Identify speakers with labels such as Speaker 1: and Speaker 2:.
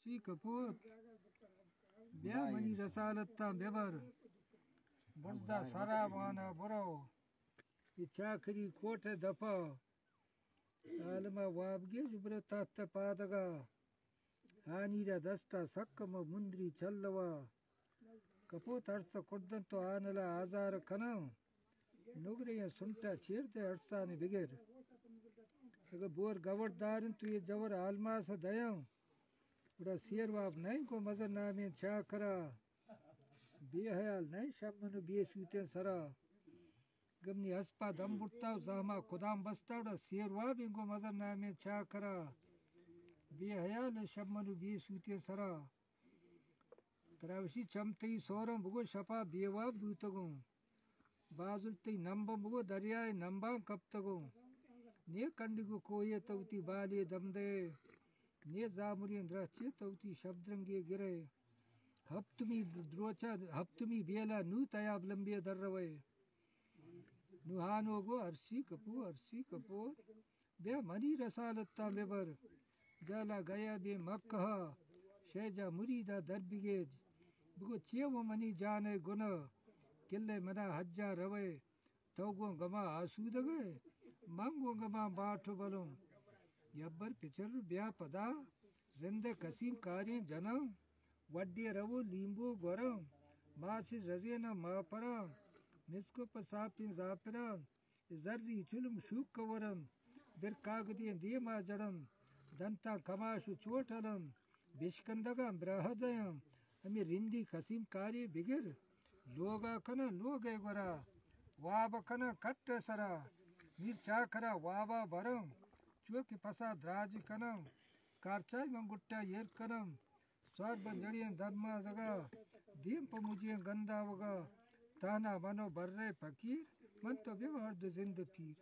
Speaker 1: सी कपूत ब्या money रसालत्ता Weber बुर्जा सारा वाना बुरो चाकरी कोठे दफा आलमा वाबगे जुब्र तात्ते पादगा हानीरा दस्ता सक्कम मुंद्री चल्लवा कपूत हर्ष कुर्दंतो आनला आजार कना नुगरे सुंटा चीरते हर्षाने बिगेर अगर बोर गवर्दारन तु ये जवर आलमास दया उड़ा शेरवाब नहीं को मजर नामे छा करा बेहयाल नहीं शब्मनु बे सूते सरा गमनी हस्पा दम बुट्टा जहमा खुदाम बस्ता उड़ा शेरवाब इनको मजर नामे छा करा बेहयाल शब्मनु बे सूते सरा तरावशी चमतई सोरम बुगो शपा बेवाब दूतगो बाजुल्तई नंबम बुगो दरियाए नंबा कप्तगो ने कंडिगो कोये तवती बाले दमदे ने जामुरी द्रचे तवती शब्दरंगे गिरे हप्तमी बेला नू तयाब लंबे दर्रवे नुहानोगो अर्शी कपू बे मनी रसालत्ता बेबर जाला गया बे मक्कह शेजा मुरीदा दरबिगेज बुगो चेवो मनी जाने गुन किल्ले मना हज्जा रवे तवगो गमा आसूद गए मंगो गमा बाठो बलो यब्बर पिचर ब्या पदा रिंदे कसीम कार्य जनम वड्डे रवो लींबो गोरम मासी रजेना मापरा निस्को पसापिन जापरा जर्री चुलम शूक कवरम बिर कागदिय दिए मा जड़म दंता कमाशु चोटलम बिशकंदगा ब्रहदयम हमें रिंदी कसीम कार्य बिगिर लोगा कना लोगे गोरा वाब कना कट्ट सरा नीचा करा वाबा बरम चोकी पसा द्राज कनम कारचाई मंगुट्टा येर कनम स्वार बंजड़ियन धर्मा जगा दीम पमुजियन गंदा वगा ताना बनो बर्रे फकीर मन तो बेवार दो जिंद पीर